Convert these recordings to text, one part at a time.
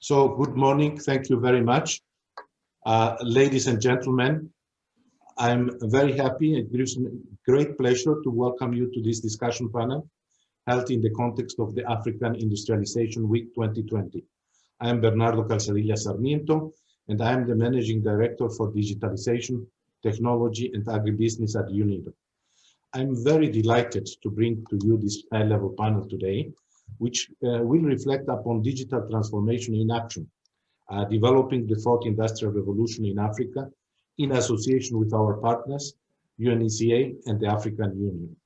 So good morning. Thank you very much. Ladies and gentlemen, I'm very happy. It gives me great pleasure to welcome you to this discussion panel held in the context of the African Industrialization Week 2020. I am Bernardo Calzadilla-Sarmiento, and I am the Managing Director for Digitalisation, Technology and Agri-Business at UNIDO. I'm very delighted to bring to you this high-level panel today, which will reflect upon digital transformation in action, developing the fourth industrial revolution in Africa in association with our partners, UNECA and the African Union.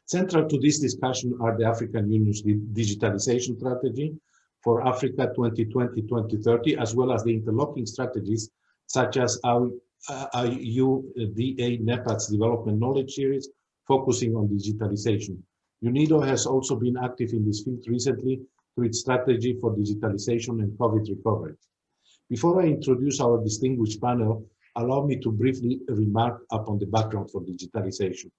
Central to this discussion are the African Union's digitalization strategy for Africa 2020-2030, as well as the interlocking strategies such as our UDA NEPAD's development knowledge series focusing on digitalization. UNIDO has also been active in this field recently through its strategy for digitalization and COVID recovery. Before I introduce our distinguished panel, allow me to briefly remark upon the background for digitalization.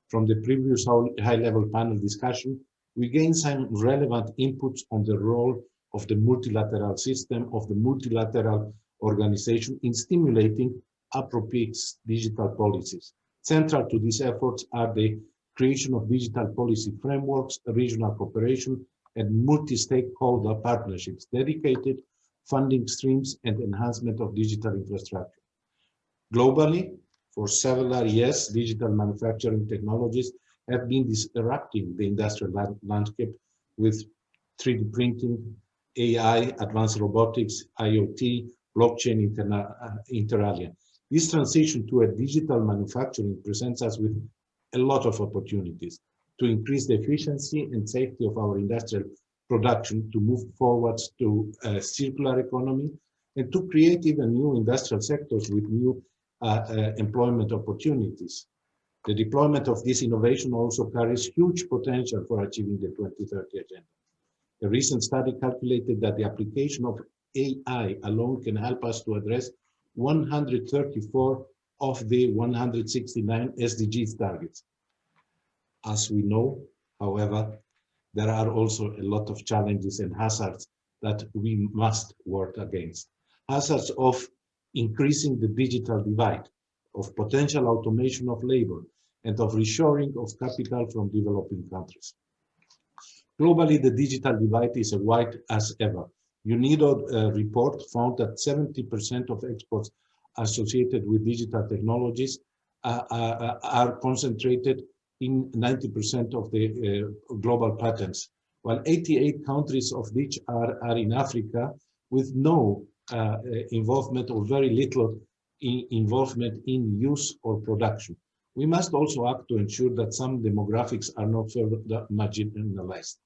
From the previous high-level panel discussion, we gained some relevant inputs on the role of the multilateral system, of the multilateral organization in stimulating appropriate digital policies. Central to these efforts are the creation of digital policy frameworks, regional cooperation, and multi-stakeholder partnerships, dedicated funding streams, and enhancement of digital infrastructure. Globally, for several years, digital manufacturing technologies have been disrupting the industrial landscape with 3D printing, AI, advanced robotics, IoT, blockchain, inter alia. This transition to a digital manufacturing presents us with a lot of opportunities to increase the efficiency and safety of our industrial production, to move forwards to a circular economy, and to create even new industrial sectors with new employment opportunities. The deployment of this innovation also carries huge potential for achieving the 2030 agenda. A recent study calculated that the application of AI alone can help us to address 134 of the 169 SDGs targets. As we know, however, there are also a lot of challenges and hazards that we must work against. Hazards of increasing the digital divide, of potential automation of labor, and of reshoring of capital from developing countries. Globally, the digital divide is as wide as ever. UNIDO report found that 70% of exports associated with digital technologies are concentrated in 90% of the global patents, while 88 countries of which are in Africa, with no involvement or very little involvement in use or production. We must also act to ensure that some demographics are not further marginalized.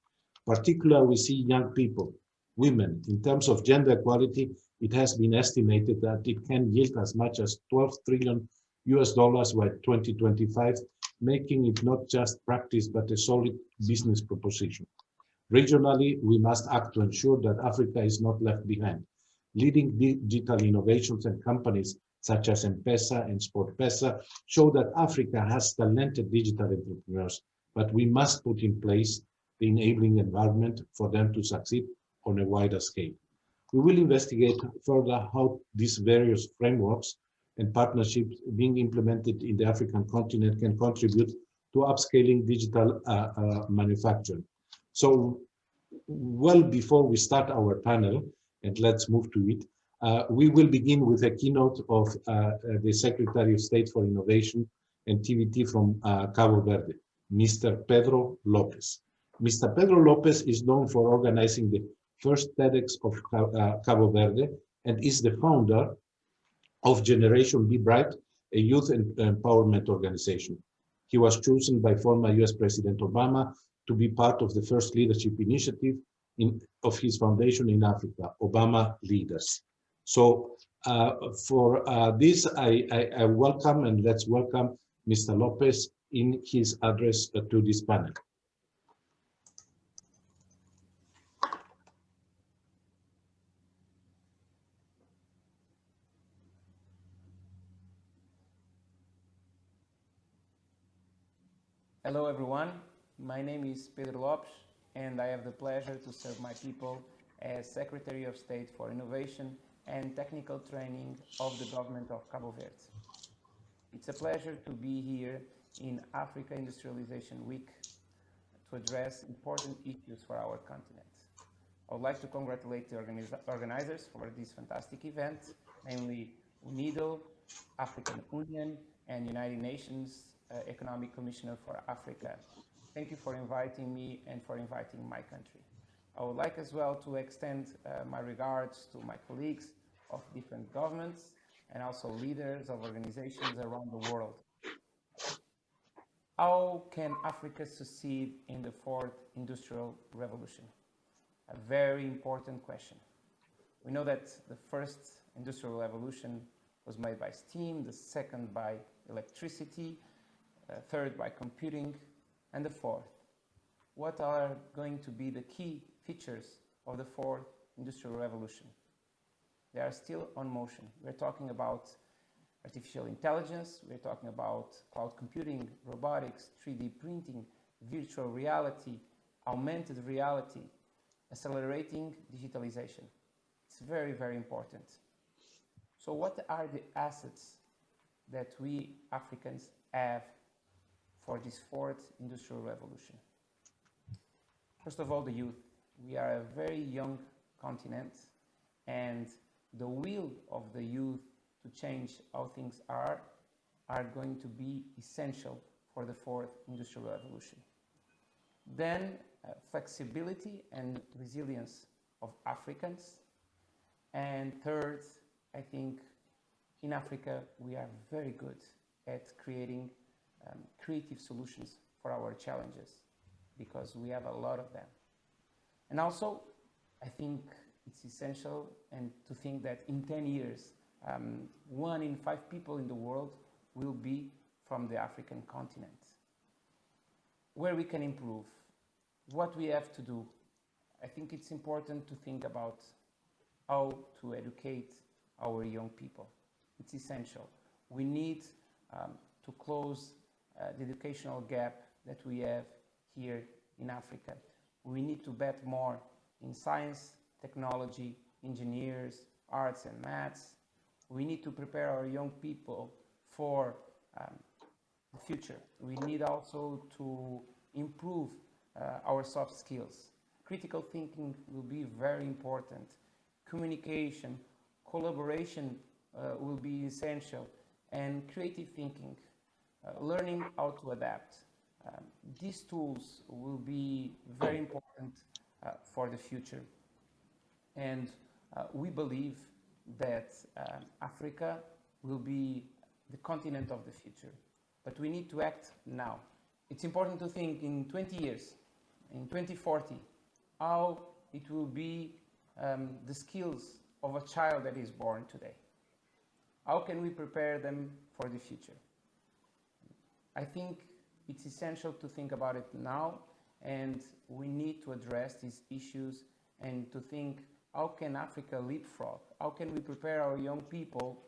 Particularly, we see young people, women. In terms of gender equality, it has been estimated that it can yield as much as $12 trillion by 2025, making it not just practice, but a solid business proposition. Regionally, we must act to ensure that Africa is not left behind. Leading digital innovations and companies such as M-Pesa and SportPesa show that Africa has talented digital entrepreneurs, but we must put in place the enabling environment for them to succeed on a wider scale. We will investigate further how these various frameworks and partnerships being implemented in the African continent can contribute to upscaling digital manufacturing. So, well before we start our panel, and let's move to it, we will begin with a keynote of the Secretary of State for Innovation and TVT from Cabo Verde, Mr. Pedro Lopez. Mr. Pedro Lopez is known for organizing the first TEDx of Cabo Verde and is the founder of Generation Be Bright, a youth empowerment organization. He was chosen by former US President Obama to be part of the first leadership initiative of his foundation in Africa, Obama Leaders. So for this, I welcome, and let's welcome Mr. Lopez in his address to this panel. Hello everyone, my name is Pedro Lopes and I have the pleasure to serve my people as Secretary of State for Innovation and Technical Training of the government of Cabo Verde. It's a pleasure to be here in Africa Industrialization Week to address important issues for our continent. I would like to congratulate the organizers for this fantastic event, namely UNIDO, African Union, and United Nations Economic Commissioner for Africa. Thank you for inviting me and for inviting my country. I would like as well to extend my regards to my colleagues of different governments and also leaders of organizations around the world. How can Africa succeed in the fourth industrial revolution? A very important question. We know that the first industrial revolution was made by steam, the second by electricity, third by computing, and the fourth. What are going to be the key features of the fourth industrial revolution? They are still on motion. We're talking about artificial intelligence, we're talking about cloud computing, robotics, 3D printing, virtual reality, augmented reality, accelerating digitalization. It's very, very important. So what are the assets that we Africans have for this fourth industrial revolution? First of all, the youth. We are a very young continent, and the will of the youth to change how things are going to be essential for the fourth industrial revolution. Then flexibility and resilience of Africans. And third, I think in Africa we are very good at creating creative solutions for our challenges because we have a lot of them. And also, I think it's essential and to think that in 10 years, 1 in 5 people in the world will be from the African continent. Where we can improve, what we have to do, I think it's important to think about how to educate our young people. It's essential. We need to close the educational gap that we have here in Africa. We need to bet more in science, technology, engineers, arts and maths. We need to prepare our young people for the future. We need also to improve our soft skills. Critical thinking will be very important. Communication, collaboration will be essential, and creative thinking, learning how to adapt. These tools will be very important for the future. And we believe that Africa will be the continent of the future. But we need to act now. It's important to think in 20 years, in 2040, how it will be the skills of a child that is born today. How can we prepare them for the future? I think it's essential to think about it now, and we need to address these issues and to think, how can Africa leapfrog? How can we prepare our young people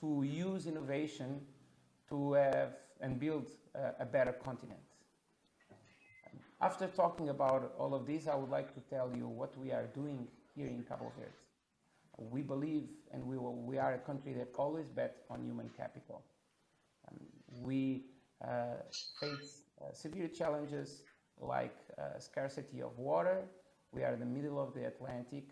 to use innovation to have and build a better continent? After talking about all of this, I would like to tell you what we are doing here in Cabo Verde. We believe and we are a country that always bet on human capital. We face severe challenges like scarcity of water. We are in the middle of the Atlantic,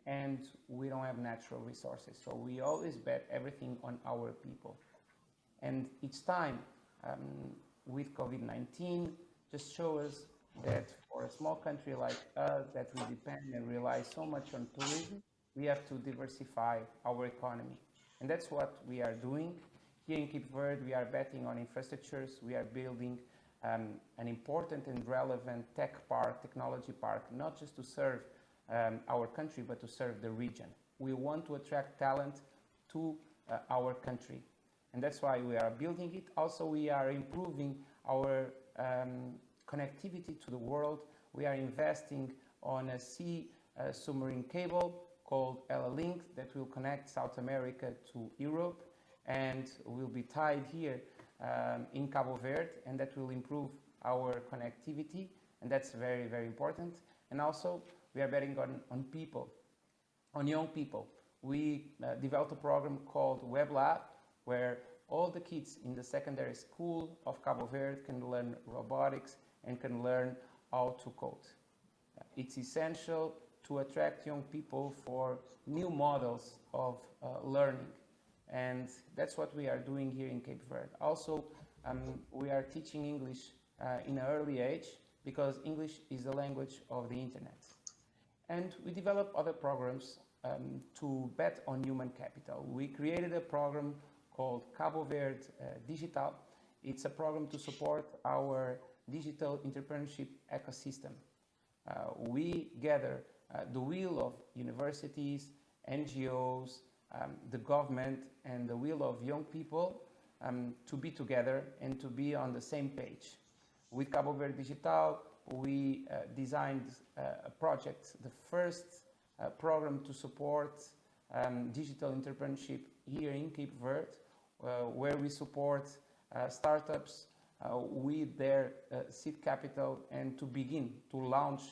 and we don't have natural resources. So we always bet everything on our people. And each time with COVID-19 just show us that for a small country like us that we depend and rely so much on tourism, we have to diversify our economy. And that's what we are doing. Here in Cape Verde, we are betting on infrastructures. We are building an important and relevant tech park, technology park, not just to serve our country, but to serve the region. We want to attract talent to our country. And that's why we are building it. Also, we are improving our connectivity to the world. We are investing on a sea submarine cable called Link that will connect South America to Europe, and will be tied here in Cabo Verde, and that will improve our connectivity, and that's very, very important. And also, we are betting on people, on young people. We developed a program called Web Lab, where all the kids in the secondary school of Cabo Verde can learn robotics and can learn how to code. It's essential to attract young people for new models of learning. And that's what we are doing here in Cape Verde. Also, we are teaching English in an early age because English is the language of the internet. And we develop other programs to bet on human capital. We created a program called Cabo Verde Digital. It's a program to support our digital entrepreneurship ecosystem. We gather the will of universities, NGOs, the government, and the will of young people to be together and to be on the same page. With Cabo Verde Digital, we designed a project, the first program to support digital entrepreneurship here in Cape Verde, where we support startups with their seed capital and to begin to launch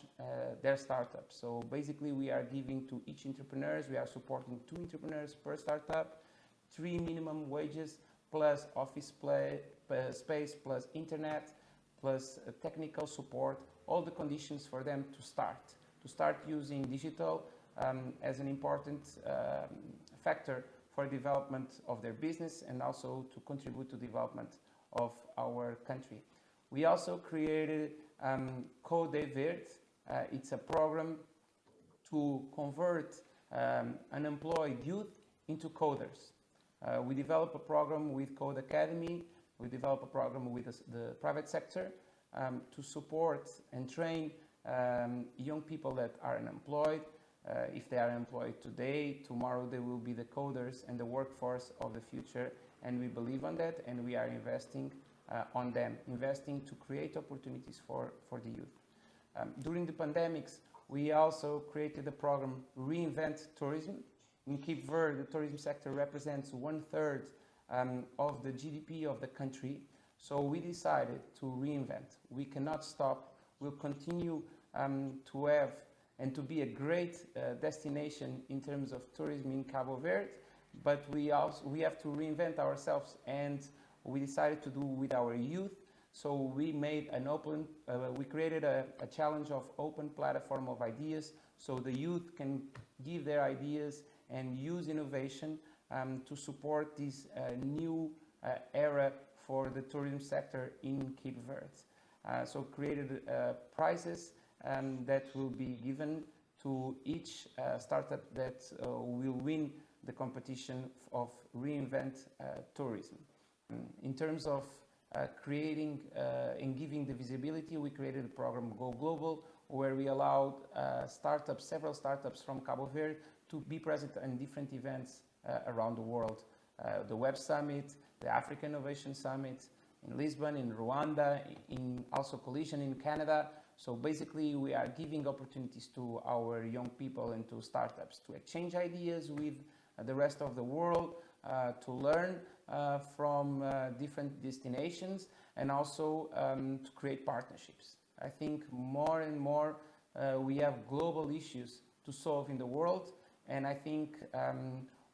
their startup. So basically we are giving to each entrepreneurs, we are supporting 2 entrepreneurs per startup, 3 minimum wages plus office space plus internet plus technical support, all the conditions for them to start using digital as an important factor for development of their business and also to contribute to development of our country. We also created Code Verde. It's a program to convert unemployed youth into coders. We develop a program with Code Academy. We develop a program with the private sector to support and train young people that are unemployed. If they are employed today, tomorrow they will be the coders and the workforce of the future. And we believe on that, and we are investing on them, investing to create opportunities for the youth. During the pandemics, we also created the program Reinvent Tourism. In Cape Verde, the tourism sector represents 1/3 of the GDP of the country. So we decided to reinvent. We cannot stop. We'll continue to have and to be a great destination in terms of tourism in Cabo Verde, but we have to reinvent ourselves, and we decided to do with our youth. So we made an open, we created a challenge of open platform of ideas, so the youth can give their ideas and use innovation to support this new era for the tourism sector in Cape Verde. So created prizes that will be given to each startup that will win the competition of Reinvent Tourism. In terms of creating and giving the visibility, we created a program Go Global, where we allowed several startups from Cabo Verde to be present in different events around the world. The Web Summit, the African Innovation Summit in Lisbon, in Rwanda, in also Collision in Canada. So basically we are giving opportunities to our young people and to startups to exchange ideas with the rest of the world, to learn from different destinations, and also to create partnerships. I think more and more we have global issues to solve in the world, and I think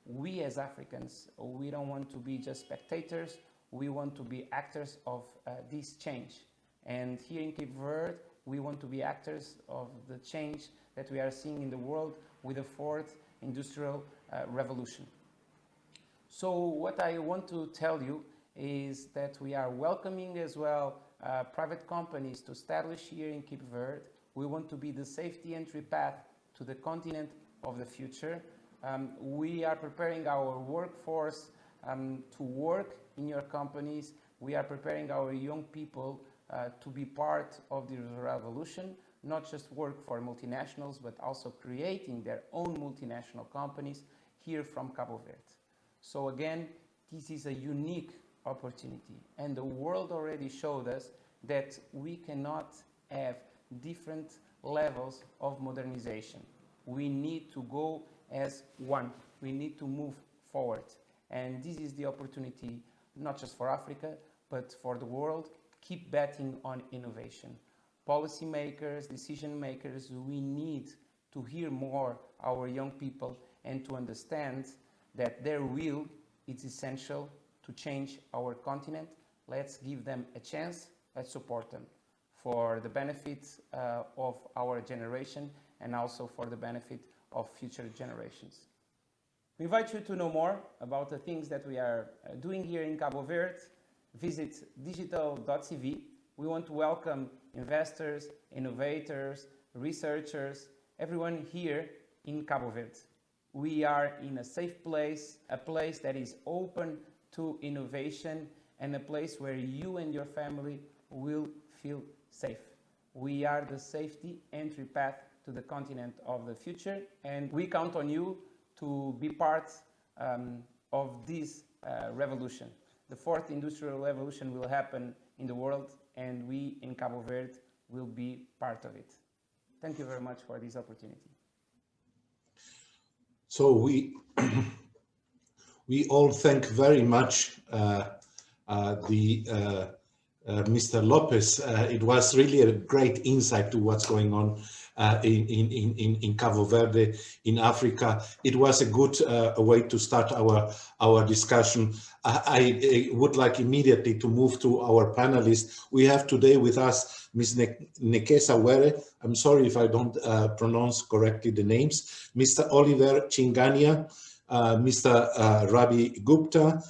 we as Africans, we don't want to be just spectators, we want to be actors of this change. And here in Cape Verde, we want to be actors of the change that we are seeing in the world with the 4th industrial revolution. So what I want to tell you is that we are welcoming as well private companies to establish here in Cape Verde. We want to be the safety entry path to the continent of the future. We are preparing our workforce to work in your companies. We are preparing our young people to be part of the revolution, not just work for multinationals, but also creating their own multinational companies here from Cabo Verde. So again, this is a unique opportunity, and the world already showed us that we cannot have different levels of modernization. We need to go as one. We need to move forward. And this is the opportunity, not just for Africa, but for the world. Keep betting on innovation. Policymakers, decision makers, we need to hear more our young people and to understand that their will is essential to change our continent. Let's give them a chance, let's support them for the benefit of our generation and also for the benefit of future generations. We invite you to know more about the things that we are doing here in Cabo Verde. Visit digital.cv. We want to welcome investors, innovators, researchers, everyone here in Cabo Verde. We are in a safe place, a place that is open to innovation and a place where you and your family will feel safe. We are the safety entry path to the continent of the future, and we count on you to be part of this revolution. The fourth industrial revolution will happen in the world, and we in Cabo Verde will be part of it. Thank you very much for this opportunity. So we all thank very much Mr. Lopez. It was really a great insight to what's going on in Cabo Verde, in Africa. It was a good way to start our discussion. I would like immediately to move to our panelists. We have today with us Ms. Nekesa Were. I'm sorry if I don't pronounce correctly the names. Mr. Oliver Chingania, Mr. Ravi Gupta,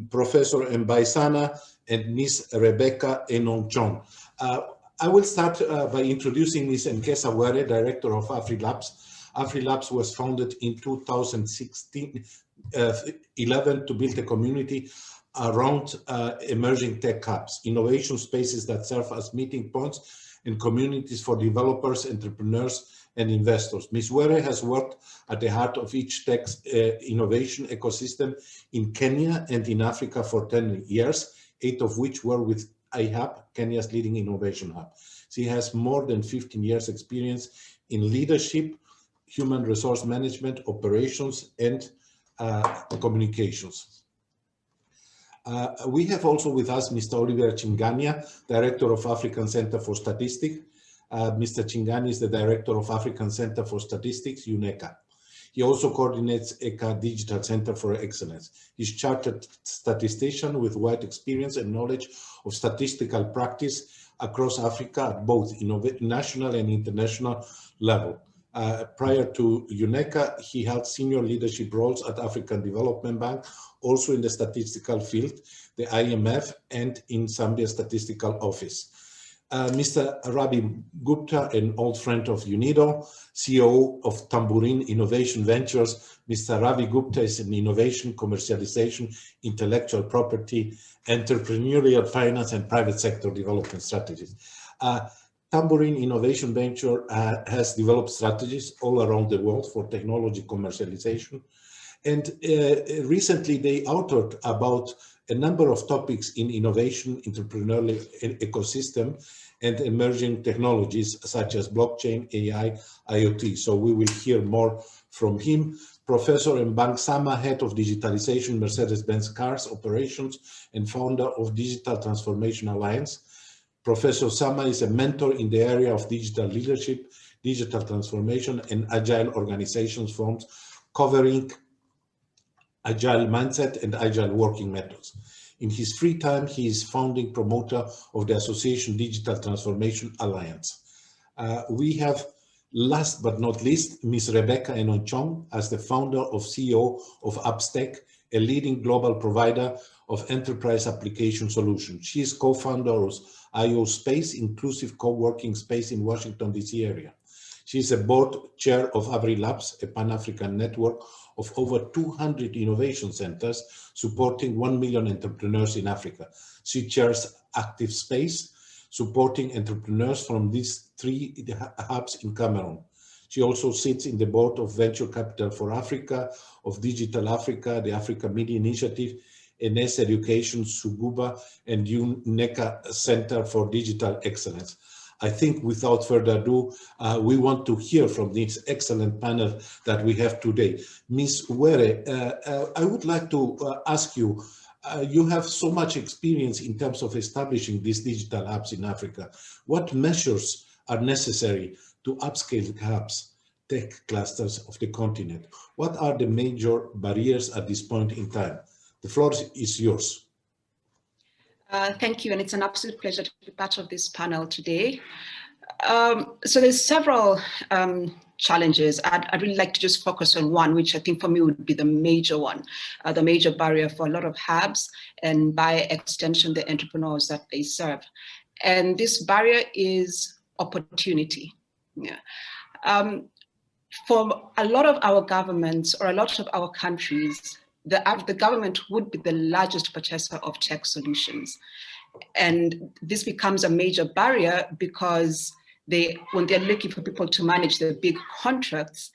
Professor Mbaisana, and Ms. Rebecca Enonchon. I will start by introducing Ms. Nkesa Were, Director of AfriLabs. AfriLabs was founded in 2011 to build a community around emerging tech hubs, innovation spaces that serve as meeting points and communities for developers, entrepreneurs, and investors. Ms. Were has worked at the heart of each tech innovation ecosystem in Kenya and in Africa for 10 years, 8 of which were with iHub, Kenya's leading innovation hub. She has more than 15 years experience in leadership, human resource management, operations, and communications. We have also with us Mr. Oliver Chingania, Director of African Center for Statistics. Mr. Chingania is the Director of African Center for Statistics, UNECA. He also coordinates ECA Digital Center for Excellence. He's a chartered statistician with wide experience and knowledge of statistical practice across Africa at both national and international level. Prior to UNECA, he held senior leadership roles at African Development Bank, also in the statistical field, the IMF, and in Zambia Statistical Office. Mr. Ravi Gupta, an old friend of UNIDO, CEO of Tambourine Innovation Ventures. Mr. Ravi Gupta is an innovation, commercialization, intellectual property, entrepreneurial finance, and private sector development strategies. Tambourine Innovation Venture has developed strategies all around the world for technology commercialization. And recently they authored about a number of topics in innovation, entrepreneurial ecosystem, and emerging technologies such as blockchain, AI, IoT. So we will hear more from him. Professor Mbangsama, Head of Digitalization, Mercedes-Benz Cars Operations, and founder of Digital Transformation Alliance. Professor Sama is a mentor in the area of digital leadership, digital transformation, and agile organizations forms, covering agile mindset and agile working methods. In his free time, he is founding promoter of the Association Digital Transformation Alliance. We have, last but not least, Ms. Rebecca Enonchon as the founder of CEO of Upstack, a leading global provider of enterprise application solutions. She is co-founder of IO Space, inclusive co-working space in Washington, D.C. area. She is a board chair of AfriLabs, a Pan-African network of over 200 innovation centers supporting 1 million entrepreneurs in Africa. She chairs Active Space, supporting entrepreneurs from these 3 hubs in Cameroon. She also sits in the board of Venture Capital for Africa, of Digital Africa, the Africa Media Initiative, NS Education, Suguba, and UNECA Center for Digital Excellence. I think without further ado, we want to hear from this excellent panel that we have today. Ms. Were, I would like to ask you, you have so much experience in terms of establishing these digital hubs in Africa. What measures are necessary to upscale hubs, tech clusters of the continent? What are the major barriers at this point in time? The floor is yours. Thank you, and it's an absolute pleasure to be part of this panel today. So there's several challenges. I'd really like to just focus on one, which I think for me would be the major one, the major barrier for a lot of hubs and by extension, the entrepreneurs that they serve. And this barrier is opportunity. Yeah. For a lot of our governments or a lot of our countries, the government would be the largest purchaser of tech solutions. And this becomes a major barrier because when they're looking for people to manage the big contracts,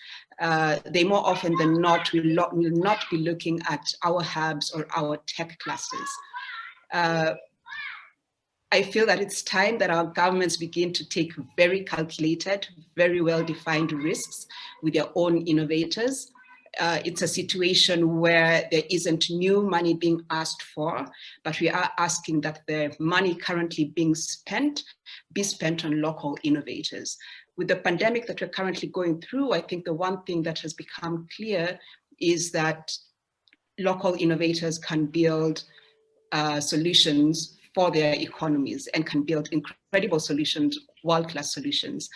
they more often than not will not be looking at our hubs or our tech clusters. I feel that it's time that our governments begin to take very calculated, very well-defined risks with their own innovators. It's a situation where there isn't new money being asked for, but we are asking that the money currently being spent be spent on local innovators. With the pandemic that we're currently going through, I think the one thing that has become clear is that local innovators can build solutions for their economies and can build incredible solutions, world-class solutions.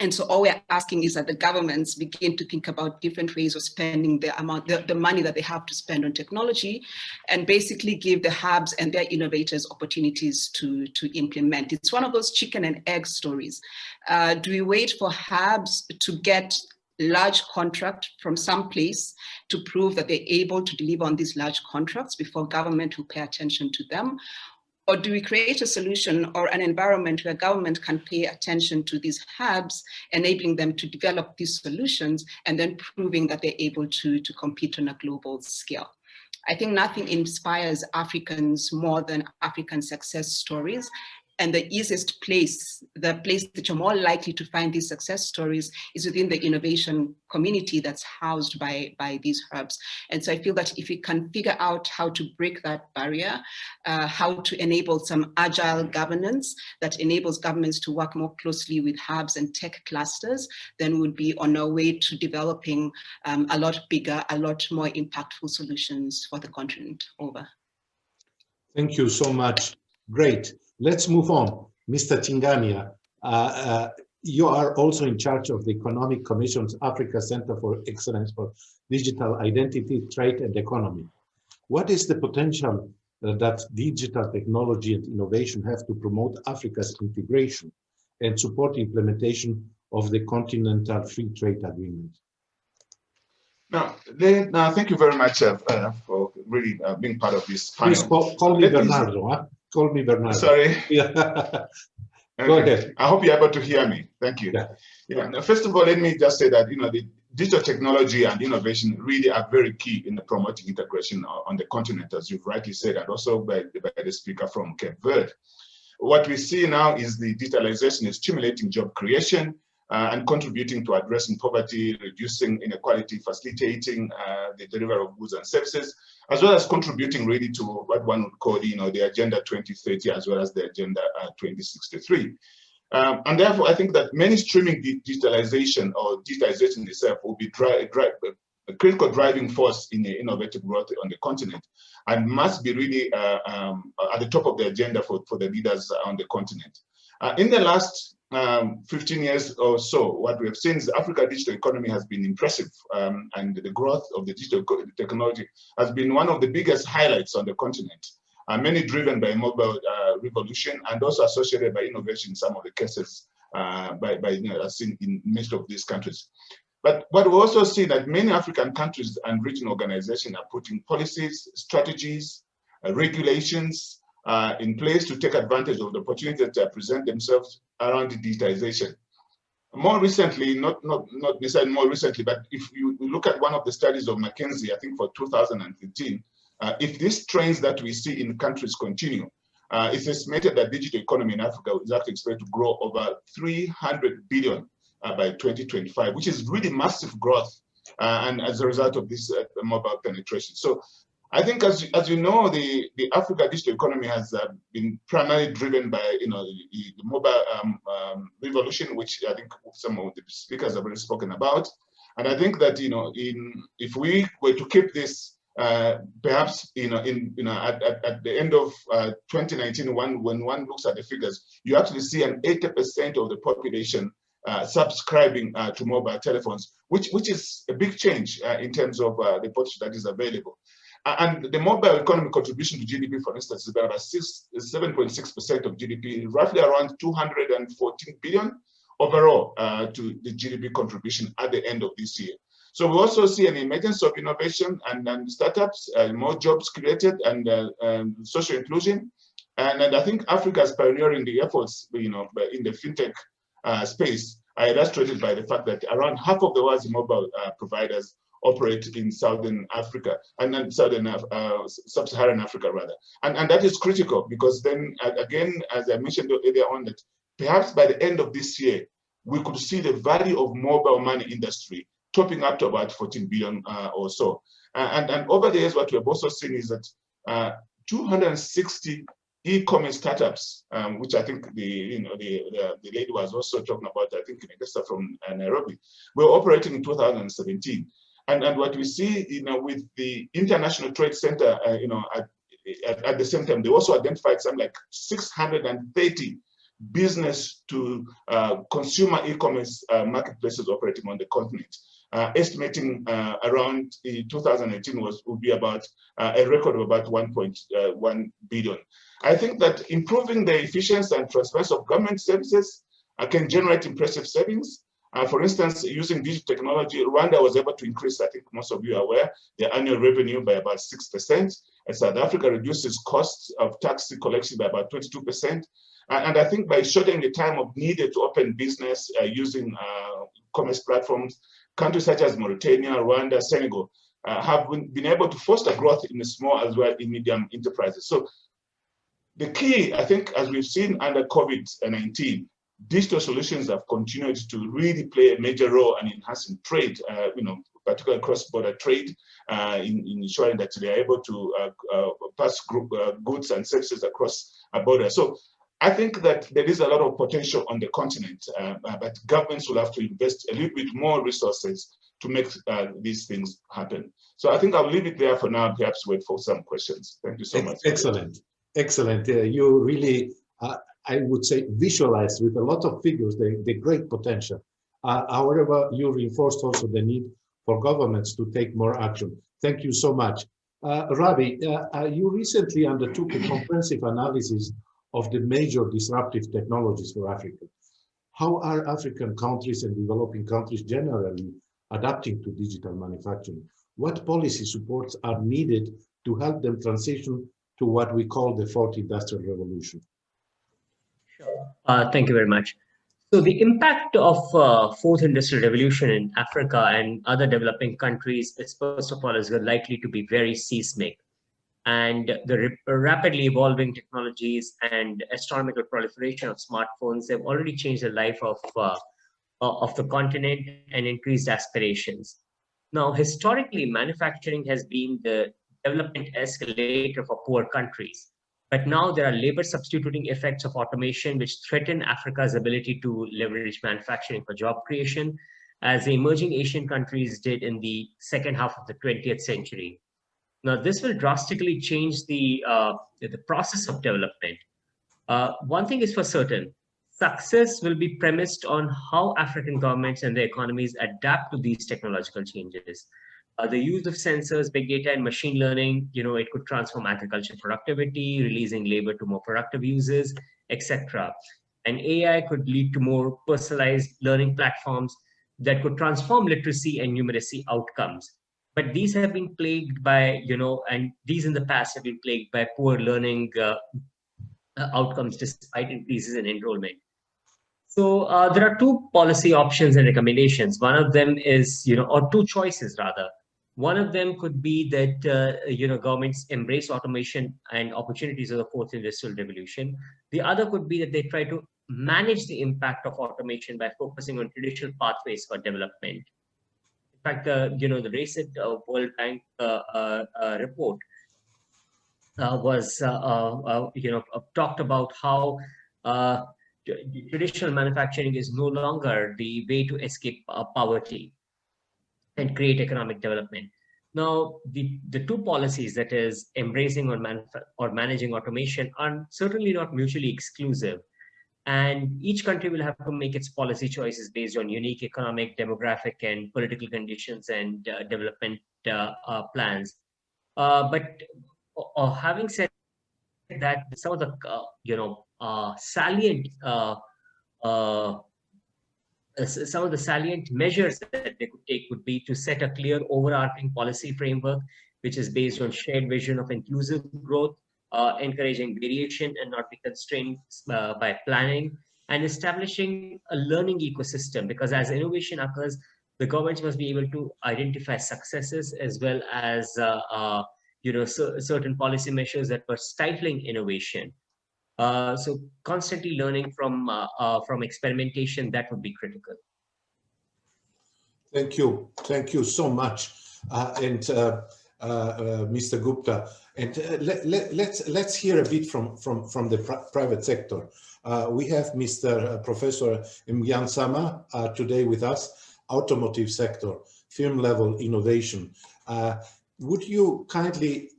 And so all we're asking is that the governments begin to think about different ways of spending the money that they have to spend on technology, and basically give the hubs and their innovators opportunities to implement. It's one of those chicken and egg stories. Do we wait for hubs to get large contract from some place to prove that they're able to deliver on these large contracts before government will pay attention to them? Or do we create a solution or an environment where government can pay attention to these hubs, enabling them to develop these solutions and then proving that they're able to compete on a global scale? I think nothing inspires Africans more than African success stories. And the easiest place, the place that you're more likely to find these success stories is within the innovation community that's housed by these hubs. And so I feel that if we can figure out how to break that barrier, how to enable some agile governance that enables governments to work more closely with hubs and tech clusters, then we'll be on our way to developing a lot bigger, a lot more impactful solutions for the continent. Over. Thank you so much. Great. Let's move on. Mr. Chingania, you are also in charge of the Economic Commission's Africa Center for Excellence for Digital Identity, Trade and Economy. What is the potential that digital technology and innovation have to promote Africa's integration and support the implementation of the Continental Free Trade Agreement? Now, thank you very much for really being part of this panel. Please call me Bernardo. Huh? Call me Bernardo. Sorry. Yeah. Go ahead. I hope you're able to hear me. Thank you. Yeah. Now, first of all, let me just say that the digital technology and innovation really are very key in the promoting integration on the continent, as you've rightly said, and also by the speaker from Cape Verde. What we see now is the digitalization is stimulating job creation and contributing to addressing poverty, reducing inequality, facilitating the delivery of goods and services, as well as contributing really to what one would call, the Agenda 2030, as well as the Agenda 2063. And therefore, I think that mainstreaming digitalization or digitalization itself will be a critical driving force in the innovative growth on the continent, and must be really at the top of the agenda for the leaders on the continent. In the last 15 years or so, what we have seen is the Africa digital economy has been impressive, and the growth of the digital technology has been one of the biggest highlights on the continent, many driven by mobile revolution and also associated by innovation in some of the cases as seen in most of these countries. But what we also see that many African countries and regional organizations are putting policies, strategies, regulations in place to take advantage of the opportunities that present themselves around digitization. More recently, not necessarily more recently, but if you look at one of the studies of McKinsey, I think for 2015, if these trends that we see in countries continue, it's estimated that digital economy in Africa is actually expected to grow over 300 billion by 2025, which is really massive growth, and as a result of this mobile penetration. So I think, as you know, the Africa digital economy has been primarily driven by the mobile revolution, which I think some of the speakers have already spoken about. And I think that if we were to keep this, perhaps at the end of 2019, when one looks at the figures, you actually see an 80% of the population subscribing to mobile telephones, which is a big change in terms of the potential that is available. And the mobile economy contribution to GDP, for instance, is about 7.6% of GDP, roughly around 214 billion overall to the GDP contribution at the end of this year. So we also see an emergence of innovation and startups, more jobs created, and social inclusion. And I think Africa is pioneering the efforts, in the fintech space, are illustrated by the fact that around half of the world's mobile providers operate in Southern Africa, and then Sub-Saharan Africa rather. And that is critical, because then again, as I mentioned earlier on, that perhaps by the end of this year, we could see the value of mobile money industry topping up to about 14 billion or so. And over the years, what we have also seen is that 260 e-commerce startups, which I think the lady was also talking about, I think in Augusta from Nairobi, were operating in 2017. And what we see, with the International Trade Center, at the same time, they also identified something like 630 business to consumer e-commerce marketplaces operating on the continent. Estimating around 2018 would be about a record of about 1.1 billion. I think that improving the efficiency and transparency of government services can generate impressive savings. For instance, using digital technology, Rwanda was able to increase, I think most of you are aware, their annual revenue by about 6%. And South Africa reduces costs of tax collection by about 22%. And I think by shortening the time of needed to open business using commerce platforms, countries such as Mauritania, Rwanda, Senegal have been able to foster growth in the small as well in medium enterprises. So the key, I think, as we've seen under COVID-19, digital solutions have continued to really play a major role in enhancing trade, particularly cross-border trade, in ensuring that they are able to pass goods and services across a border. So I think that there is a lot of potential on the continent, but governments will have to invest a little bit more resources to make these things happen. So I think I'll leave it there for now, perhaps wait for some questions. Thank you so much. Excellent, excellent. You really, I would say, visualized with a lot of figures the great potential. However, you reinforced also the need for governments to take more action. Thank you so much. Ravi, you recently undertook a comprehensive analysis of the major disruptive technologies for Africa. How are African countries and developing countries generally adapting to digital manufacturing? What policy supports are needed to help them transition to what we call the fourth industrial revolution? Sure. Thank you very much. So the impact of fourth industrial revolution in Africa and other developing countries is, first of all, is likely to be very seismic. And the rapidly evolving technologies and astronomical proliferation of smartphones have already changed the life of the continent and increased aspirations. Now, historically, manufacturing has been the development escalator for poor countries. But now there are labor substituting effects of automation which threaten Africa's ability to leverage manufacturing for job creation, as the emerging Asian countries did in the second half of the 20th century. Now, this will drastically change the process of development. One thing is for certain, success will be premised on how African governments and their economies adapt to these technological changes. The use of sensors, big data, and machine learning, it could transform agriculture productivity, releasing labor to more productive users, etc. And AI could lead to more personalized learning platforms that could transform literacy and numeracy outcomes. But these have been plagued by, and these in the past have been plagued by poor learning outcomes despite increases in enrollment. So there are two policy options and recommendations. One of them is, or two choices rather. One of them could be that, governments embrace automation and opportunities of the fourth industrial revolution. The other could be that they try to manage the impact of automation by focusing on traditional pathways for development. In fact, the recent World Bank report was talked about how traditional manufacturing is no longer the way to escape poverty and create economic development. Now, the two policies, that is embracing or managing automation, are certainly not mutually exclusive. And each country will have to make its policy choices based on unique economic, demographic, and political conditions and development plans. But having said that, some of the salient uh, some of the salient measures that they could take would be to set a clear overarching policy framework, which is based on shared vision of inclusive growth, encouraging variation and not be constrained by planning, and establishing a learning ecosystem, because as innovation occurs, the governments must be able to identify successes as well as certain policy measures that were stifling innovation. So constantly learning from experimentation, that would be critical. Thank you so much, Mr. Gupta. And let's hear a bit from the private sector. We have Mr. Professor Mgyan Sama today with us, automotive sector, firm level innovation. Would you kindly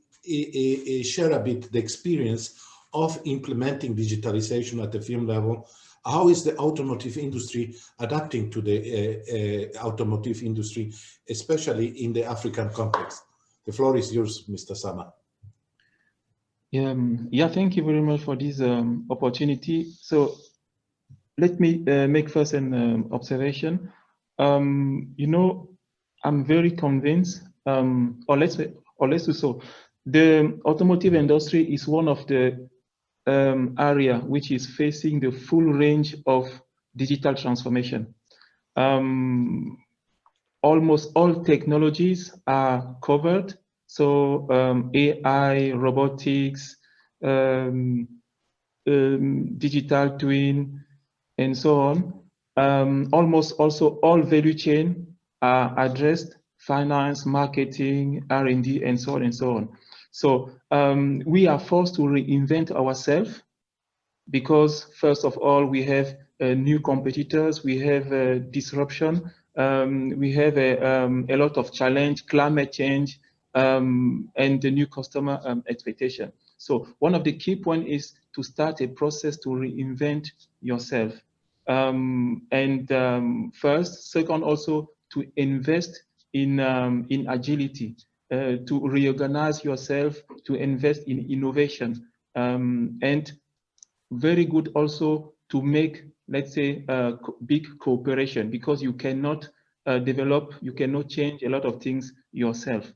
share a bit the experience of implementing digitalization at the firm level? How is the automotive industry adapting to the automotive industry, especially in the African context? The floor is yours, Mr. Sama. Yeah, thank you very much for this opportunity. So let me make first an observation. I'm very convinced, or let's do so. The automotive industry is one of the area which is facing the full range of digital transformation. Almost all technologies are covered. So AI, robotics, digital twin, and so on. Almost also all value chain are addressed: finance, marketing, R&D, and so on and so on. So we are forced to reinvent ourselves because, first of all, we have new competitors, we have disruption, we have a lot of challenge, climate change, and the new customer expectation. So one of the key points is to start a process to reinvent yourself. First, second, also to invest in agility, to reorganize yourself, to invest in innovation, and very good also to make, let's say, big cooperation, because you cannot develop, you cannot change a lot of things yourself.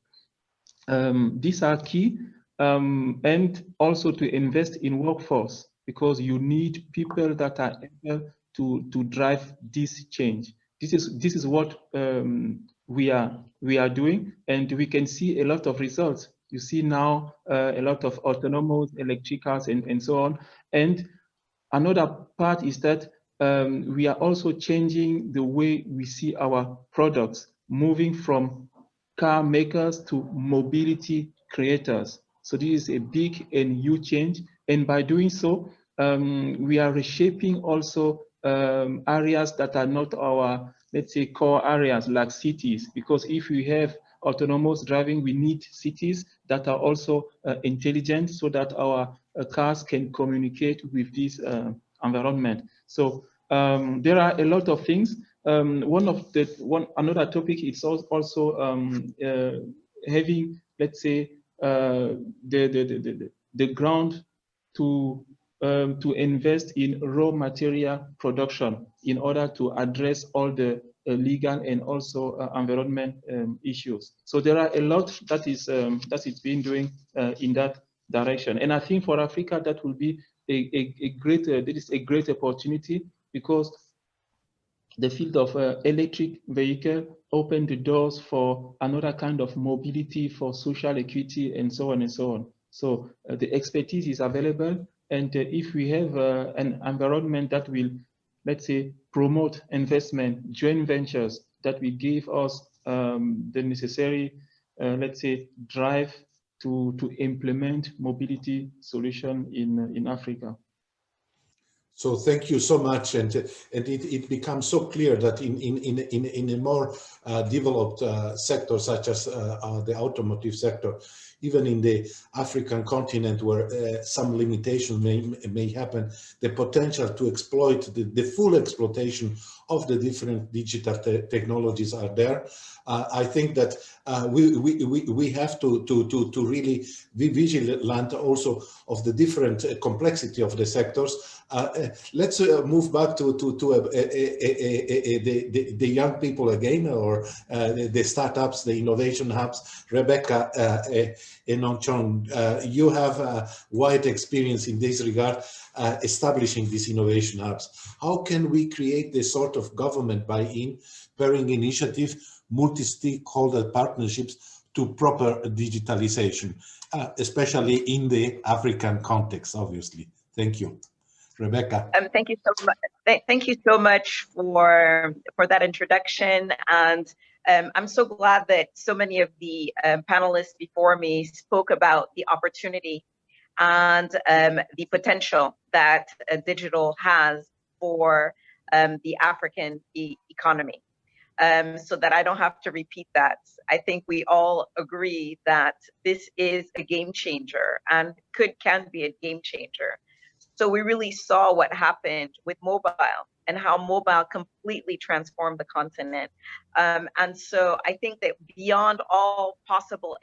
These are key, and also to invest in workforce, because you need people that are able to drive this change. This is what we are doing, and we can see a lot of results. You see now a lot of autonomous electric cars and so on. And another part is that we are also changing the way we see our products, moving from car makers to mobility creators. So this is a big and huge change. And by doing so, we are reshaping also areas that are not our, let's say, core areas, like cities, because if we have autonomous driving, we need cities that are also intelligent, so that our cars can communicate with this environment. So there are a lot of things. Another topic is also having, let's say, the ground to invest in raw material production in order to address all the legal and also environment issues. So there are a lot that is being doing in that direction. And I think for Africa that will be a great opportunity, because the field of electric vehicle opened the doors for another kind of mobility, for social equity, and so on and so on. So the expertise is available, and if we have an environment that will, let's say, promote investment, joint ventures that will give us the necessary, let's say, drive to implement mobility solution in Africa. So thank you so much, and it becomes so clear that in a more developed sector such as the automotive sector, even in the African continent where some limitations may happen, the potential to exploit the full exploitation of the different digital technologies are there. I think that we have to really be vigilant also of the different complexity of the sectors. Let's move back to the young people again, or the startups, the innovation hubs. Rebecca Enonchon, you have wide experience in this regard, establishing these innovation hubs. How can we create this sort of government buy-in, pairing initiative, multi-stakeholder partnerships to proper digitalization, especially in the African context, obviously? Thank you. Rebecca. Thank you so much. Thank you so much for that introduction, and I'm so glad that so many of the panelists before me spoke about the opportunity and the potential that digital has for the African economy. So that I don't have to repeat that. I think we all agree that this is a game changer and can be a game changer. So we really saw what happened with mobile and how mobile completely transformed the continent. And so I think that beyond all possible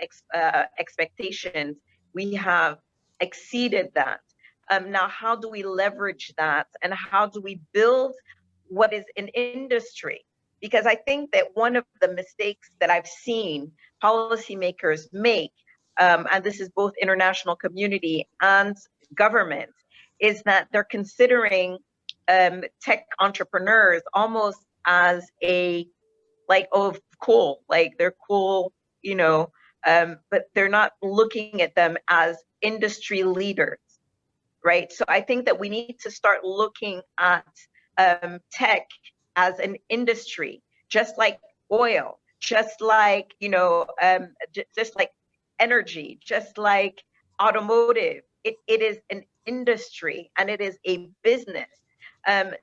expectations, we have exceeded that. Now, how do we leverage that, and how do we build what is an industry? Because I think that one of the mistakes that I've seen policymakers make, and this is both international community and government, is that they're considering tech entrepreneurs almost as cool, like they're cool, you know, but they're not looking at them as industry leaders, right? So I think that we need to start looking at tech as an industry, just like oil, just like, you know, just like energy, just like automotive. It is an industry and it is a business.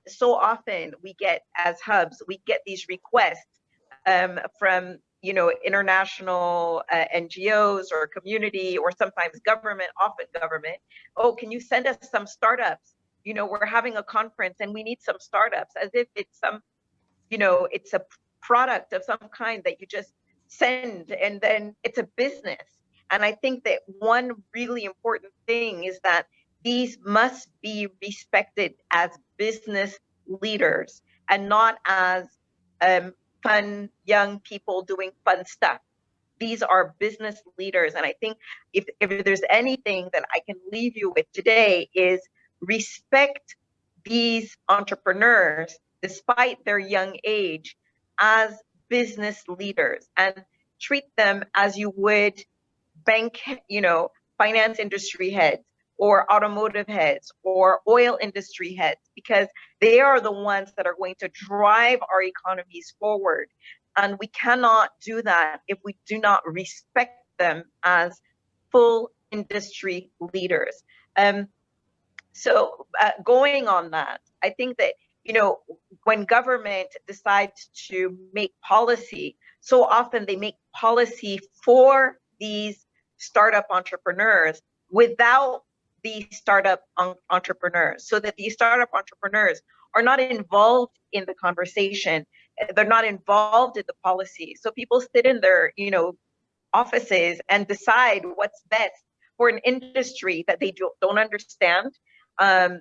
So often we get, as hubs, we get these requests from, you know, international NGOs or community, or sometimes government, often government. Oh, can you send us some startups? You know, we're having a conference and we need some startups, as if it's some, you know, it's a product of some kind that you just send, and then it's a business. And I think that one really important thing is that these must be respected as business leaders and not as fun young people doing fun stuff. These are business leaders. And I think if there's anything that I can leave you with today is respect these entrepreneurs, despite their young age, as business leaders, and treat them as you would bank, you know, finance industry heads or automotive heads or oil industry heads, because they are the ones that are going to drive our economies forward. And we cannot do that if we do not respect them as full industry leaders. So going on that, I think that, you know, when government decides to make policy, so often they make policy for these startup entrepreneurs without the startup entrepreneurs, so that these startup entrepreneurs are not involved in the conversation. They're not involved in the policy. So people sit in their, you know, offices and decide what's best for an industry that they don't understand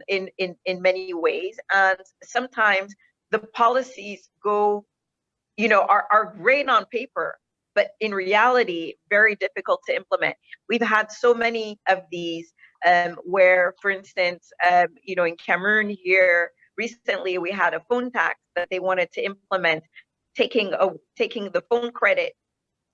in many ways. And sometimes the policies go, you know, are great on paper, but in reality, very difficult to implement. We've had so many of these where, for instance, you know, in Cameroon here, recently we had a phone tax that they wanted to implement, taking the phone credit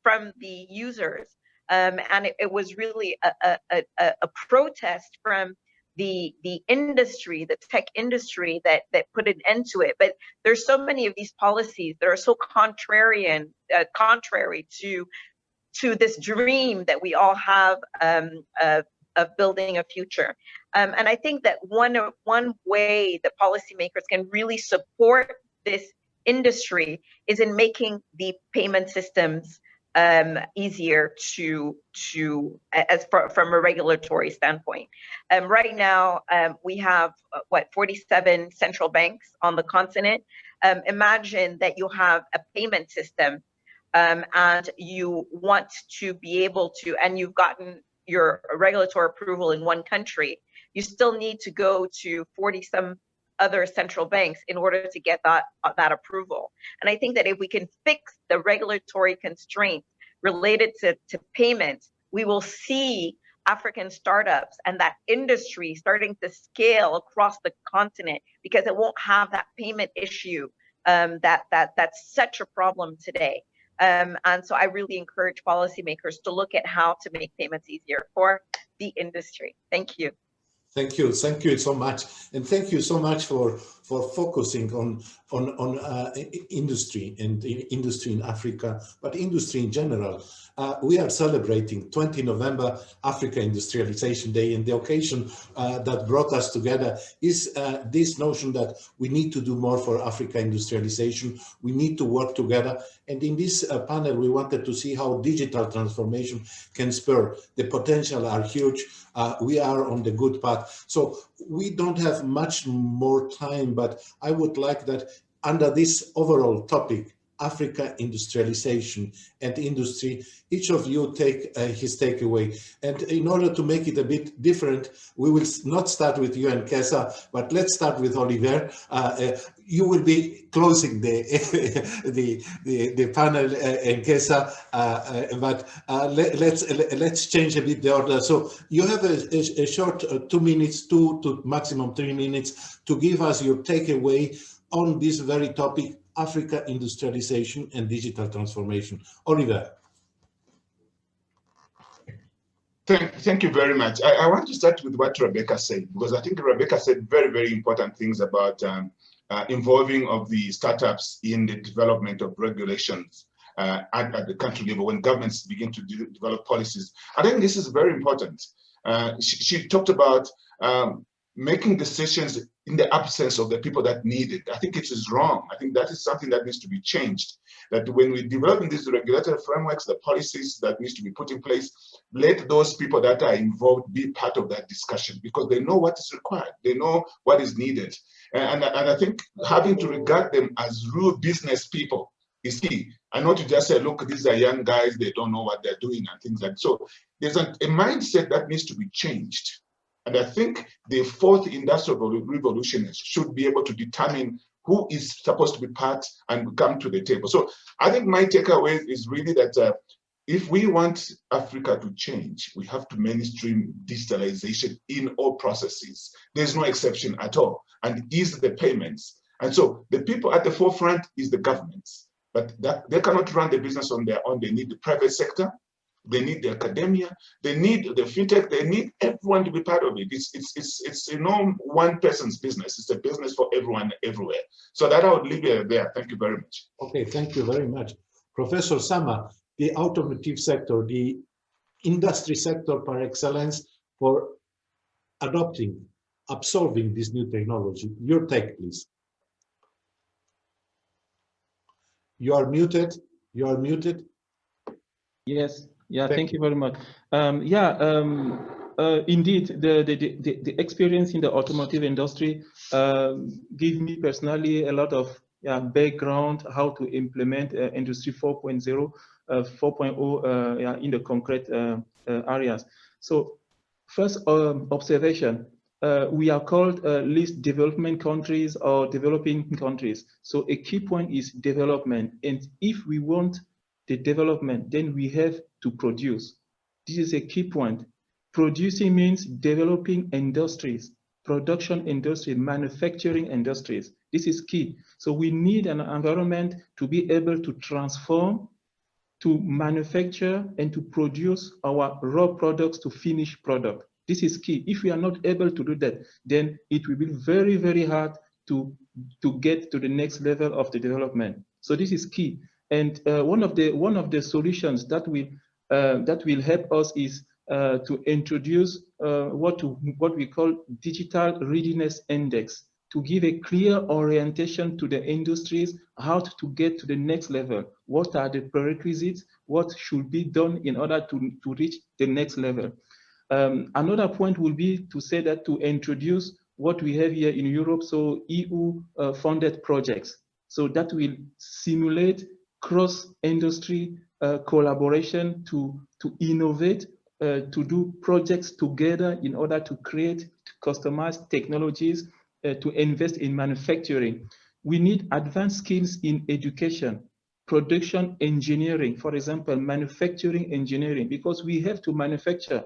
from the users. And it was really a protest from the industry, the tech industry, that put an end to it. But there's so many of these policies that are so contrary to to this dream that we all have of building a future. And I think that one way that policymakers can really support this industry is in making the payment systems easier from a regulatory standpoint. Right now, we have 47 central banks on the continent. Imagine that you have a payment system and you want to be able to, and you've gotten your regulatory approval in one country, you still need to go to 40 some other central banks in order to get that approval. And I think that if we can fix the regulatory constraints related to payments, we will see African startups and that industry starting to scale across the continent, because it won't have that payment issue that's such a problem today. And so I really encourage policymakers to look at how to make payments easier for the industry. Thank you. Thank you so much, and thank you so much for focusing on industry and industry in Africa, but industry in general. We are celebrating 20 November African Industrialization Day, and the occasion that brought us together is this notion that we need to do more for Africa industrialization. We need to work together, and in this panel we wanted to see how digital transformation can spur. The potential are huge. We are on the good path. So we don't have much more time, but I would like that under this overall topic, Africa industrialization and industry, each of you take his takeaway. And in order to make it a bit different, we will not start with you and Kesa, but let's start with Oliver. You will be closing the panel, and Kesa, but let's change a bit the order. So you have a short 2 minutes, 2 to maximum 3 minutes to give us your takeaway on this very topic, Africa industrialization and digital transformation. Oliver. Thank you very much. I want to start with what Rebecca said, because I think Rebecca said very, very important things about involving of the startups in the development of regulations at the country level when governments begin to develop policies. I think this is very important. She talked about making decisions in the absence of the people that need it. I think it is wrong. I think that is something that needs to be changed. That when we develop these regulatory frameworks, the policies that needs to be put in place, let those people that are involved be part of that discussion, because they know what is required. They know what is needed. And I think having to regard them as real business people is key. And not to just say, look, these are young guys, they don't know what they're doing and things like that. So there's a mindset that needs to be changed. And I think the fourth industrial revolution should be able to determine who is supposed to be part and come to the table. So I think my takeaway is really that if we want Africa to change, we have to mainstream digitalization in all processes. There's no exception at all. And it is the payments. And so the people at the forefront is the governments, but they cannot run the business on their own. They need the private sector. They need the academia, they need the fintech, they need everyone to be part of it. It's one person's business. It's a business for everyone, everywhere. So that I would leave it there. Thank you very much. Okay, thank you very much. Professor Sama, the automotive sector, the industry sector par excellence for absorbing this new technology. Your take, please. You are muted. Yes. Yeah, thank you very much. Indeed, the experience in the automotive industry give me personally a lot of background how to implement Industry 4.0, 4.0 in the concrete areas. So first observation, we are called least development countries or developing countries. So a key point is development. And if we want the development, then we have to produce. This is a key point. Producing means developing industries, production industry, manufacturing industries. This is key. So we need an environment to be able to transform, to manufacture, and to produce our raw products to finished product. This is key. If we are not able to do that, then it will be very, very hard to get to the next level of the development. So this is key. And one of the solutions that will that will help us is to introduce what we call digital readiness index, to give a clear orientation to the industries, how to get to the next level. What are the prerequisites? What should be done in order to reach the next level? Another point will be to say that to introduce what we have here in Europe, so EU funded projects. So that will simulate cross-industry collaboration to innovate, to do projects together in order to create, to customize technologies, to invest in manufacturing. We need advanced skills in education, production engineering, for example, manufacturing engineering, because we have to manufacture.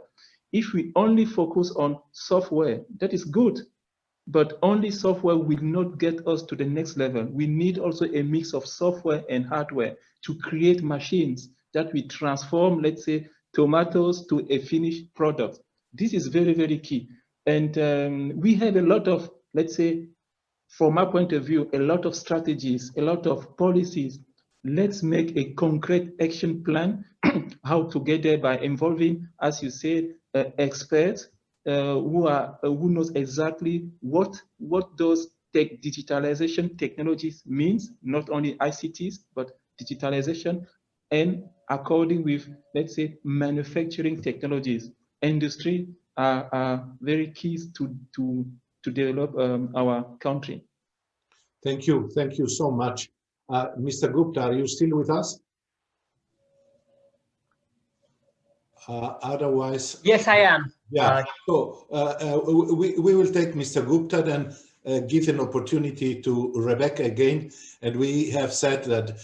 If we only focus on software, that is good, but only software will not get us to the next level. We need also a mix of software and hardware to create machines that we transform, let's say, tomatoes to a finished product. This is very, very key. And we have a lot of, let's say, from my point of view, a lot of strategies, a lot of policies. Let's make a concrete action plan, how to get there by involving, as you said, experts who knows exactly what those digitalization technologies means, not only ICTs, but digitalization, and according with, let's say, manufacturing technologies. Industry are very keys to develop our country. Thank you so much. Mr. Gupta, are you still with us? Otherwise, yes, I am. Yeah. So we will take Mr. Gupta, then give an opportunity to Rebecca again. And we have said that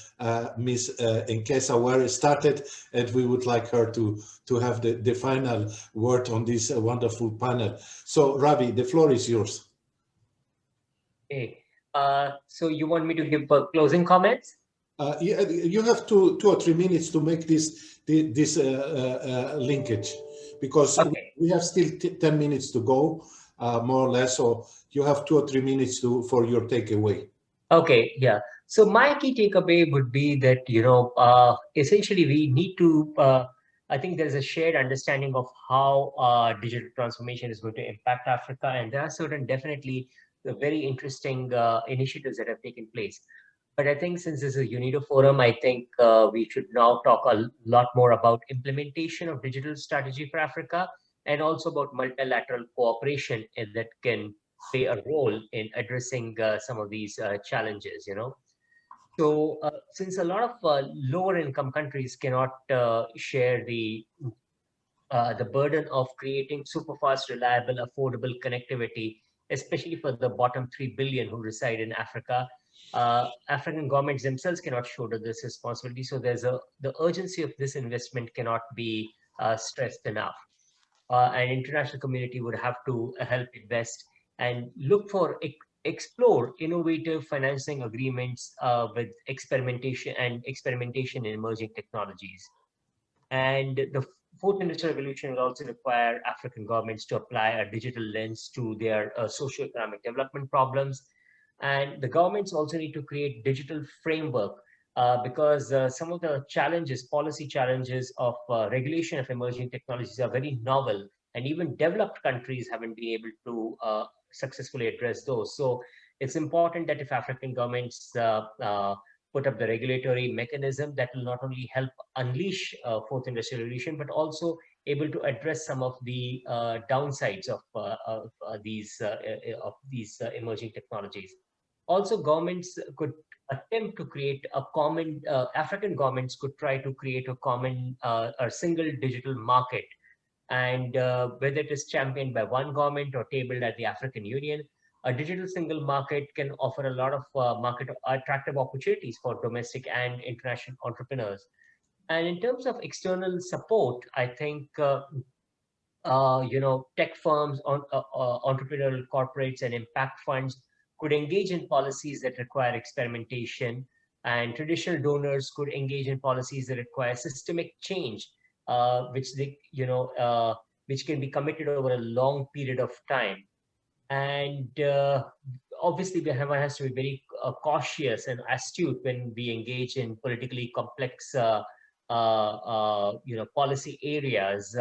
Ms. Nkesa Ware started, and we would like her to have the final word on this wonderful panel. So Ravi, the floor is yours. Okay. So you want me to give closing comments? You have 2 or 3 minutes to make this linkage, because okay. we have still 10 minutes to go, more or less. So you have 2 or 3 minutes for your takeaway. Okay, yeah. So my key takeaway would be that, essentially we need to, I think there's a shared understanding of how digital transformation is going to impact Africa. And there are certain definitely very interesting initiatives that have taken place. But I think since this is a UNIDO forum, I think we should now talk a lot more about implementation of digital strategy for Africa, and also about multilateral cooperation that can play a role in addressing some of these challenges, So since a lot of lower income countries cannot share the burden of creating super fast, reliable, affordable connectivity, especially for the bottom 3 billion who reside in Africa, African governments themselves cannot shoulder this responsibility. So the urgency of this investment cannot be stressed enough. An international community would have to help invest and look for, explore innovative financing agreements with experimentation in emerging technologies. And the fourth industrial revolution will also require African governments to apply a digital lens to their socio-economic development problems. And the governments also need to create digital framework because some of the challenges, policy challenges of regulation of emerging technologies are very novel, and even developed countries haven't been able to successfully address those. So it's important that if African governments put up the regulatory mechanism that will not only help unleash fourth industrial revolution, but also able to address some of the downsides of these emerging technologies. Also, governments could attempt to create a common, African governments could try to create a common or single digital market. And whether it is championed by one government or tabled at the African Union, a digital single market can offer a lot of market attractive opportunities for domestic and international entrepreneurs. And in terms of external support, I think tech firms, entrepreneurial corporates, and impact funds could engage in policies that require experimentation, and traditional donors could engage in policies that require systemic change, which can be committed over a long period of time. And obviously, one has to be very cautious and astute when we engage in politically complex policy areas.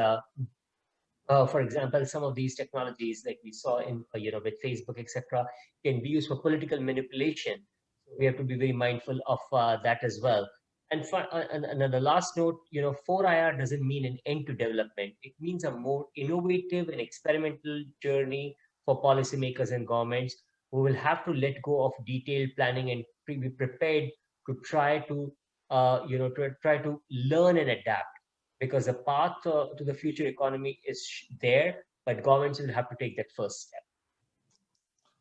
For example, some of these technologies, like we saw in with Facebook, etc., can be used for political manipulation. So we have to be very mindful of that as well. And on the last note, 4IR doesn't mean an end to development. It means a more innovative and experimental journey for policymakers and governments who will have to let go of detailed planning and be prepared to try to try to learn and adapt, because the path to the future economy is there, but governments will have to take that first step.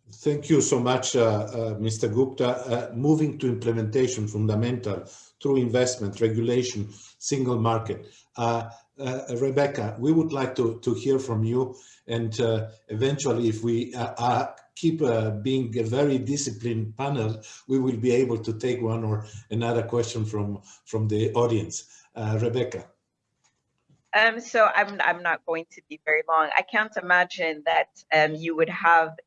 Thank you so much, Mr. Gupta. Moving to implementation, fundamental, through investment, regulation, single market. Rebecca, we would like to hear from you, and eventually, if we keep being a very disciplined panel, we will be able to take one or another question from the audience. Rebecca. So I'm not going to be very long. I can't imagine that you would have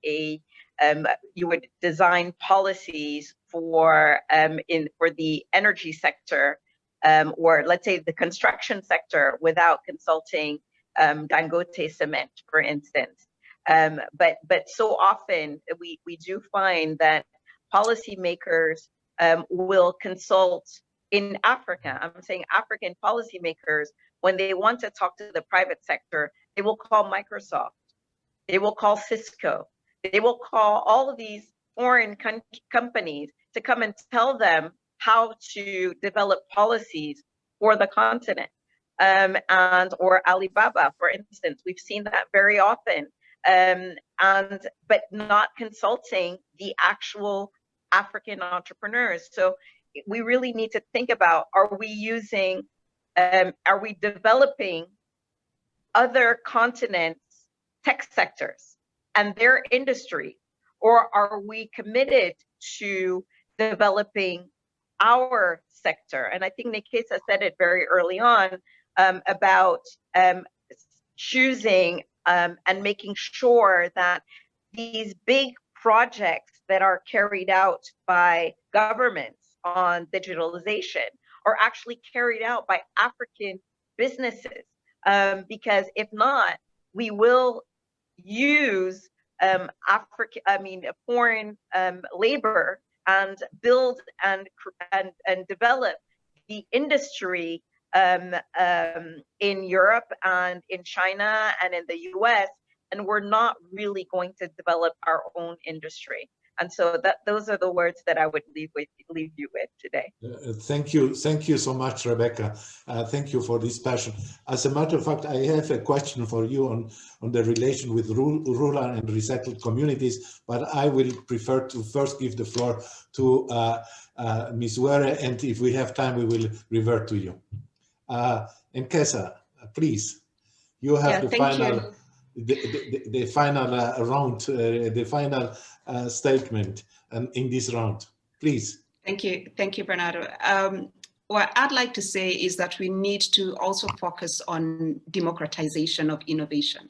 you would design policies for the energy sector, or let's say the construction sector, without consulting Dangote Cement, for instance. But so often we do find that policymakers will consult in Africa. I'm saying African policymakers, when they want to talk to the private sector, they will call Microsoft, they will call Cisco, they will call all of these foreign companies to come and tell them how to develop policies for the continent. Or Alibaba, for instance, we've seen that very often, but not consulting the actual African entrepreneurs. So we really need to think about, are we developing other continents' tech sectors and their industry, or are we committed to developing our sector? And I think Nikita said it very early on about choosing and making sure that these big projects that are carried out by governments on digitalization are actually carried out by African businesses, because if not, we will use foreign labor and build and develop the industry in Europe and in China and in the US, and we're not really going to develop our own industry. And so those are the words that I would leave you with today. Thank you so much, Rebecca. Thank you for this passion. As a matter of fact, I have a question for you on the relation with rural and resettled communities, but I will prefer to first give the floor to Ms. Were, and if we have time, we will revert to you. Nkesa, please, you have the final. The final round, the final statement in this round, please. Thank you, Bernardo. What I'd like to say is that we need to also focus on democratization of innovation.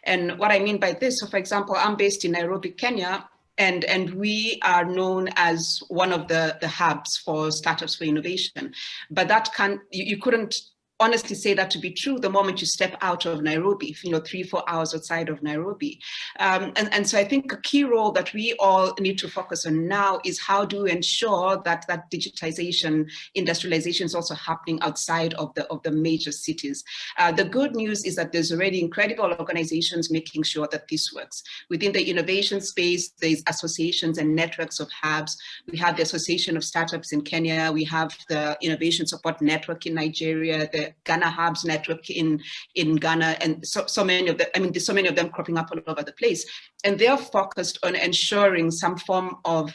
And what I mean by this, so for example, I'm based in Nairobi, Kenya, and we are known as one of the hubs for startups for innovation. But that you couldn't honestly say that to be true the moment you step out of Nairobi, 3-4 hours outside of Nairobi. And so I think a key role that we all need to focus on now is how do we ensure that digitization, industrialization is also happening outside of the major cities. The good news is that there's already incredible organizations making sure that this works. Within the innovation space, there's associations and networks of hubs. We have the Association of Startups in Kenya. We have the Innovation Support Network in Nigeria, the Ghana Hubs network in Ghana, and so many of them. I mean, there's so many of them cropping up all over the place, and they're focused on ensuring some form of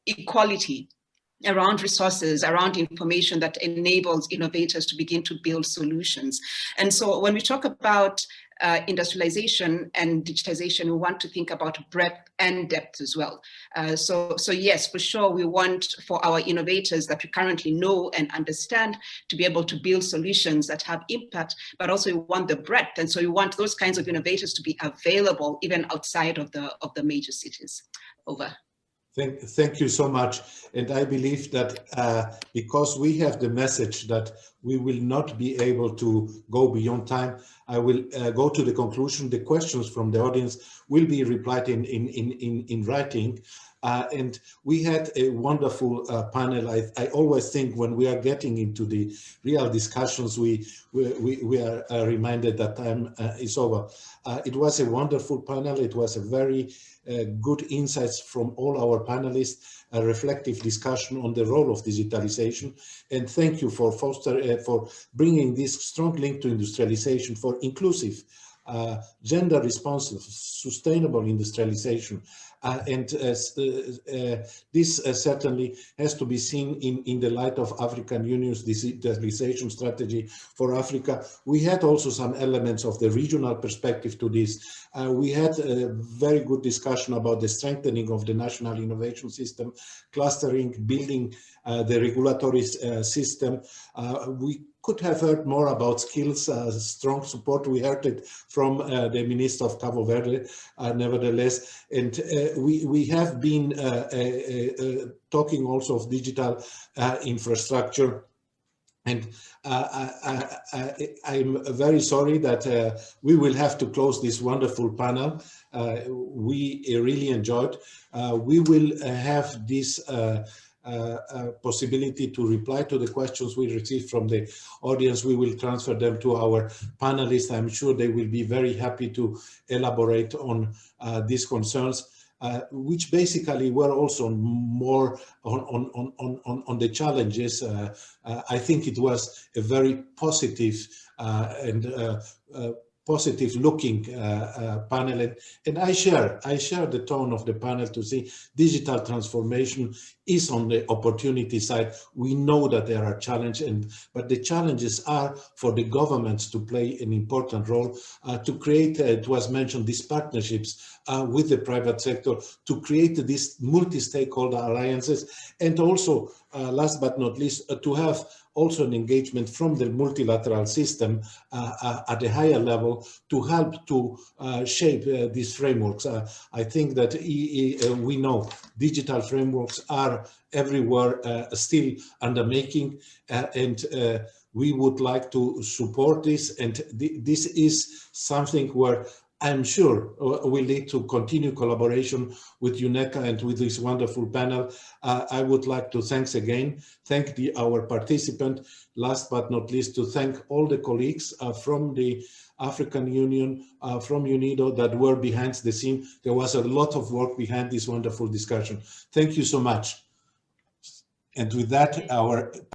equality around resources, around information that enables innovators to begin to build solutions. And so when we talk about industrialization and digitization, we want to think about breadth and depth as well. So yes, for sure, we want for our innovators that we currently know and understand to be able to build solutions that have impact, but also we want the breadth. And so we want those kinds of innovators to be available even outside of the major cities. Over. Thank you so much. And I believe that because we have the message that we will not be able to go beyond time, I will go to the conclusion. The questions from the audience will be replied in writing. And we had a wonderful panel. I always think when we are getting into the real discussions, we are reminded that time is over. It was a wonderful panel. It was a very good insights from all our panelists, a reflective discussion on the role of digitalization. And thank you for bringing this strong link to industrialization, for inclusive, gender responsive, sustainable industrialization. This certainly has to be seen in the light of African Union's digitalization strategy for Africa. We had also some elements of the regional perspective to this. We had a very good discussion about the strengthening of the national innovation system, clustering, building the regulatory system. We could have heard more about skills, strong support. We heard it from the Minister of Cabo Verde, nevertheless. And we have been talking also of digital infrastructure. And I'm very sorry that we will have to close this wonderful panel. We really enjoyed. We will have this possibility to reply to the questions we received from the audience. We will transfer them to our panelists. I'm sure they will be very happy to elaborate on these concerns, which basically were also more on the challenges. I think it was a very positive and positive looking panel, and I share the tone of the panel to see digital transformation is on the opportunity side. We know that there are challenges, but the challenges are for the governments to play an important role, to create, it was mentioned, these partnerships with the private sector, to create these multi-stakeholder alliances, and also, last but not least, to have also an engagement from the multilateral system at a higher level to help to shape these frameworks. I think that we know digital frameworks are everywhere still under making, and we would like to support this. And this is something where I'm sure we'll need to continue collaboration with UNECA and with this wonderful panel. I would like to thank our participant, last but not least, to thank all the colleagues from the African Union, from UNIDO that were behind the scene. There was a lot of work behind this wonderful discussion. Thank you so much. And with that, our